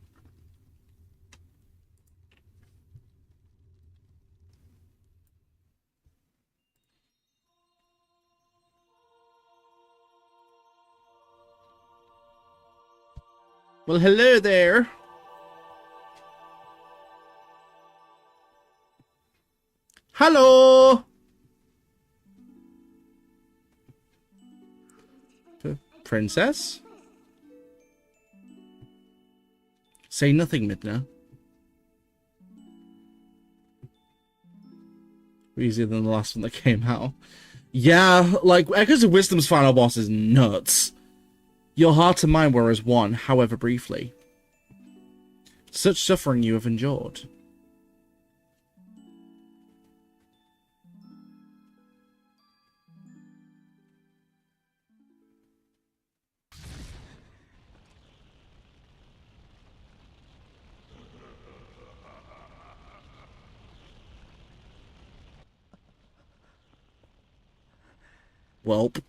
Well, hello there. Hello. Princess? Say nothing, Midna. Easier than the last one that came out. Yeah, like, Echoes of Wisdom's final boss is nuts. Your heart and mind were as one, however briefly. Such suffering you have endured. Welp.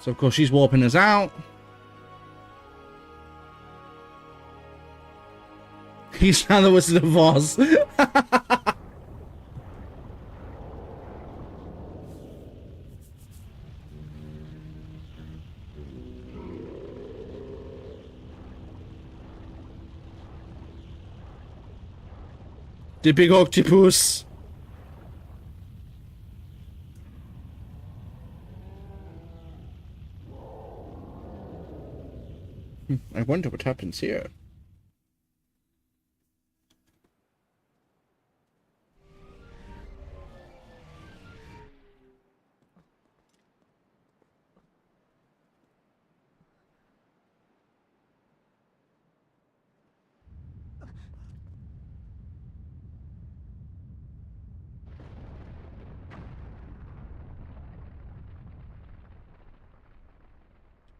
So, of course, she's warping us out. He's now the Wizard of Oz. The big octopus. I wonder what happens here.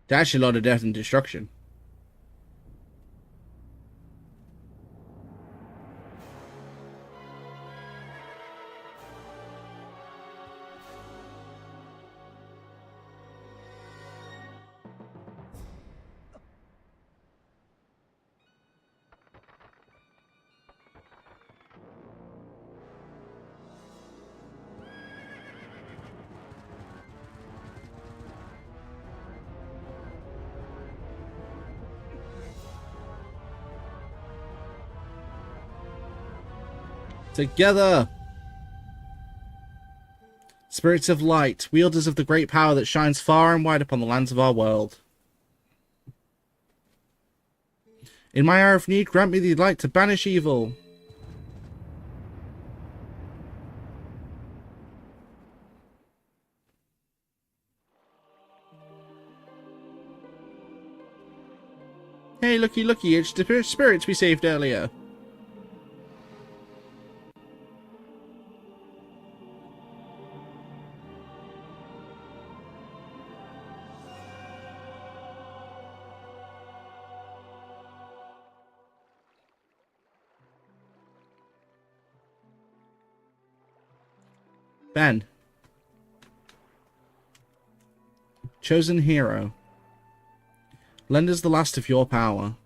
That's a lot of death and destruction. Together! Spirits of light, wielders of the great power that shines far and wide upon the lands of our world. In my hour of need, grant me the light to banish evil. Hey, looky, looky, it's the spirits we saved earlier. Ben. Chosen hero. Lend us the last of your power.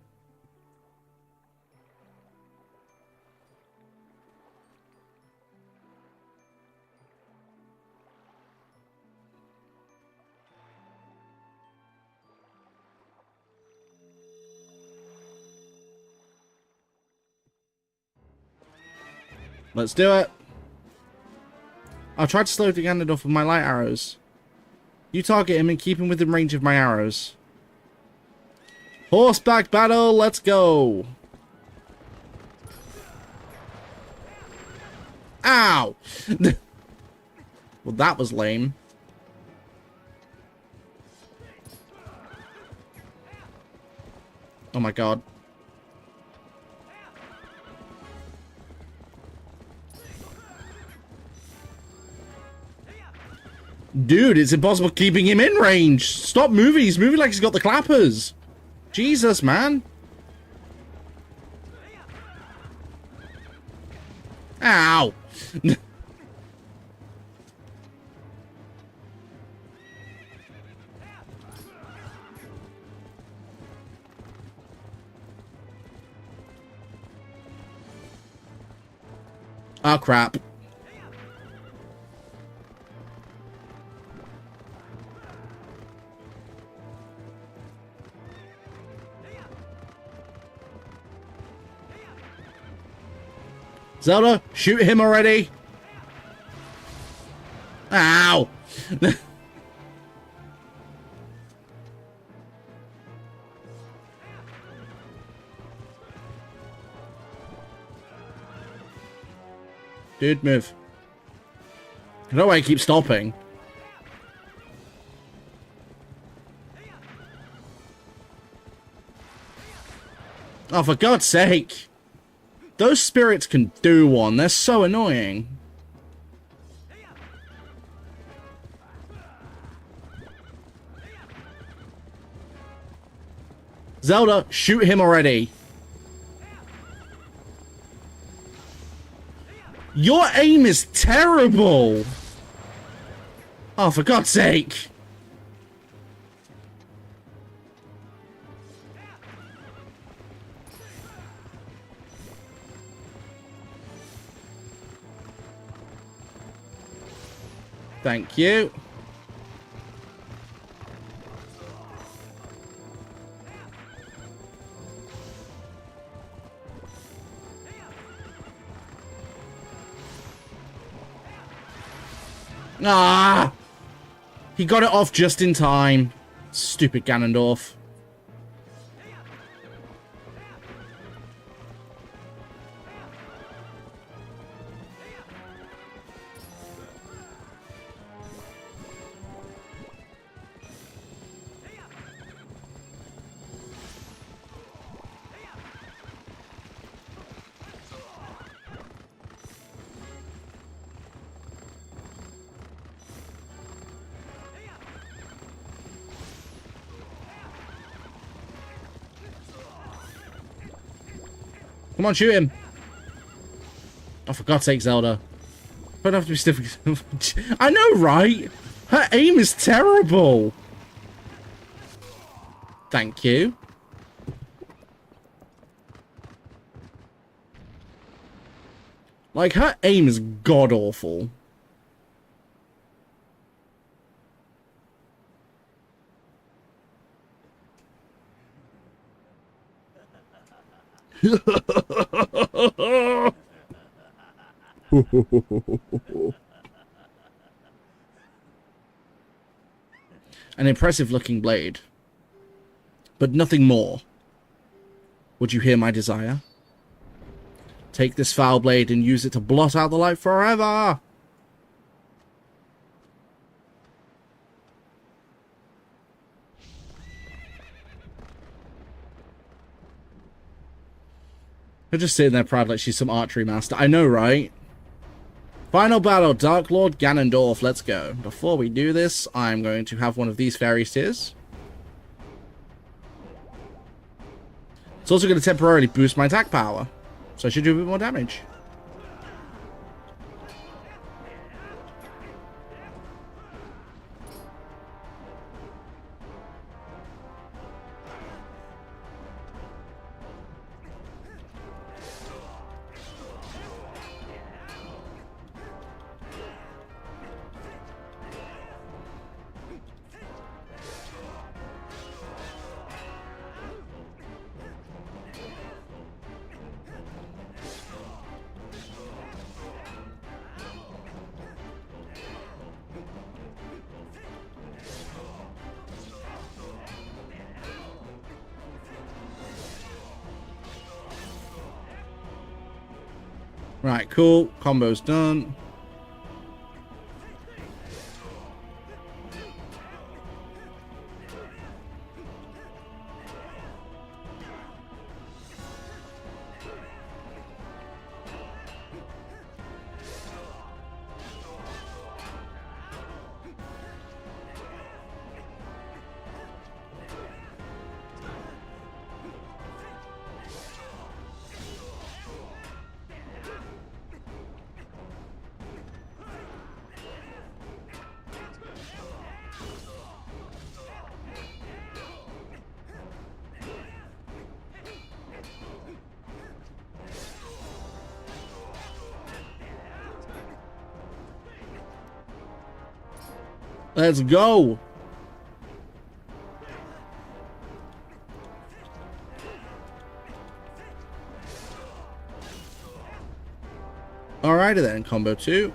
Let's do it. I'll try to slow the Ganondorf with my light arrows. You target him and keep him within range of my arrows. Horseback battle, let's go! Ow! Well, that was lame. Oh my god. Dude, it's impossible keeping him in range. Stop moving. He's moving like he's got the clappers. Jesus, man. Ow. Oh, crap. Zelda, shoot him already. Ow. Dude, move. I don't know why I keep stopping. Oh, for God's sake. Those spirits can do one. They're so annoying. Zelda, shoot him already. Your aim is terrible. Oh, for God's sake. Thank you. Ah! He got it off just in time. Stupid Ganondorf. Come on, shoot him. Oh, for God's sake, Zelda. Don't have to be stiff. I know, right? Her aim is terrible. Thank you. Like, her aim is god-awful. An impressive looking blade, but nothing more. Would you hear my desire? Take this foul blade and use it to blot out the light forever! Her just sitting there proud like she's some archery master. I know, right? Final battle, Dark Lord Ganondorf. Let's go. Before we do this, I'm going to have one of these fairy tears. It's also going to temporarily boost my attack power, so I should do a bit more damage. Right, cool. Combo's done. Let's go. Alrighty then, combo 2.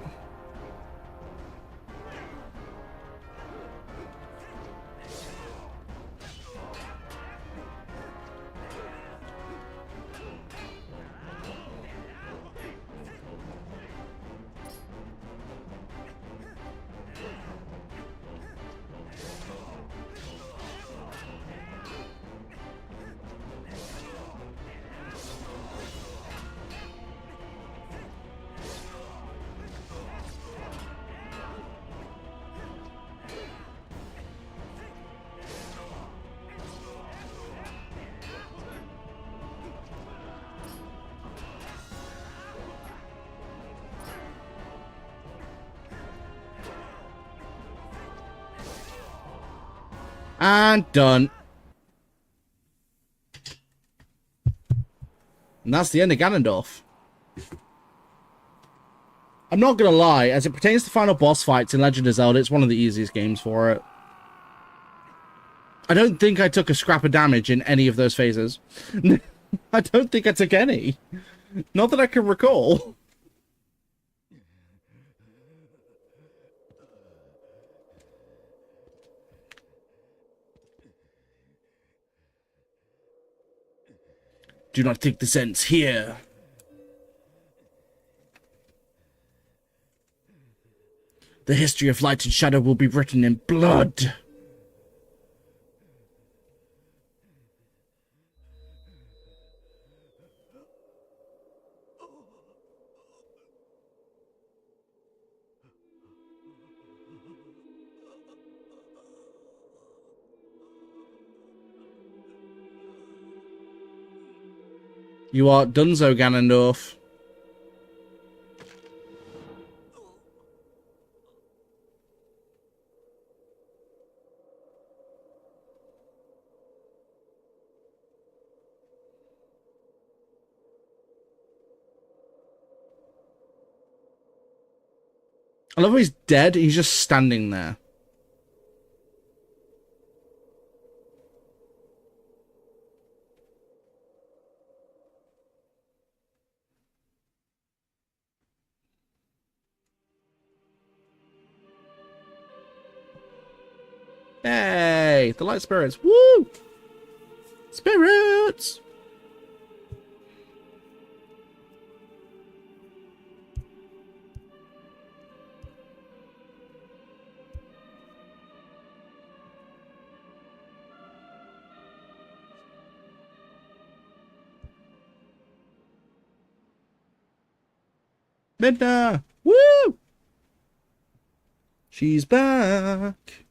And done. And that's the end of Ganondorf. I'm not gonna lie, as it pertains to final boss fights in Legend of Zelda, it's one of the easiest games for it. I don't think I took a scrap of damage in any of those phases. I don't think I took any. Not that I can recall. Do not think this ends here. The history of light and shadow will be written in blood. You are Dunzo, Ganondorf. I love how he's dead. He's just standing there. Hey, the light spirits. Woo! Spirits! Midna! Woo! She's back!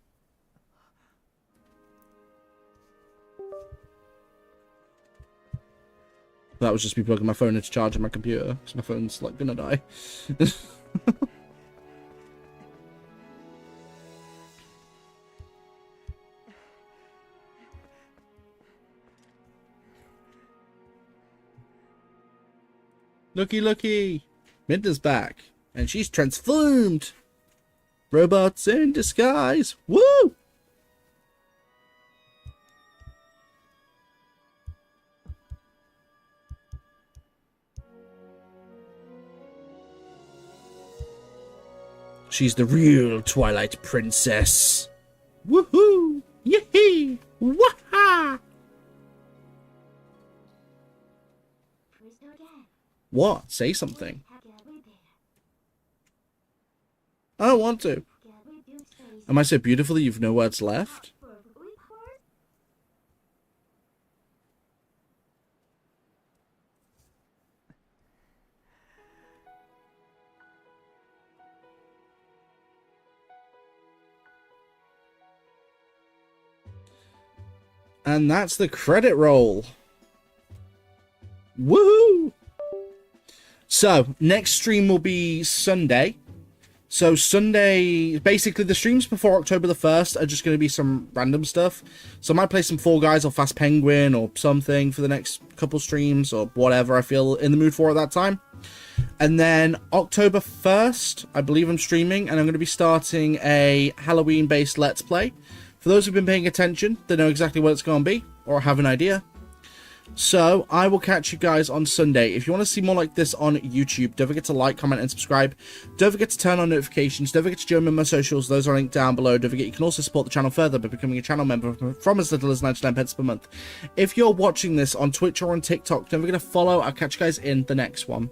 That was just me plugging my phone into charge on my computer, because my phone's, like, gonna die. Looky, looky! Midna's back, and she's transformed! Robots in disguise! Woo! She's the real Twilight Princess. Woohoo! Yee-hee! Waha! What? Say something. I don't want to. Am I so beautiful that you've no words left? And that's the credit roll. Woohoo! So, next stream will be Sunday. So, Sunday, basically the streams before October the 1st are just going to be some random stuff. So, I might play some Fall Guys or Fast Penguin or something for the next couple streams or whatever I feel in the mood for at that time. And then October 1st, I believe I'm streaming, and I'm going to be starting a Halloween-based Let's Play. For those who've been paying attention, they know exactly what it's going to be, or have an idea. So, I will catch you guys on Sunday. If you want to see more like this on YouTube, don't forget to like, comment, and subscribe. Don't forget to turn on notifications. Don't forget to join me on my socials. Those are linked down below. Don't forget you can also support the channel further by becoming a channel member from as little as 99 pence per month. If you're watching this on Twitch or on TikTok, don't forget to follow. I'll catch you guys in the next one.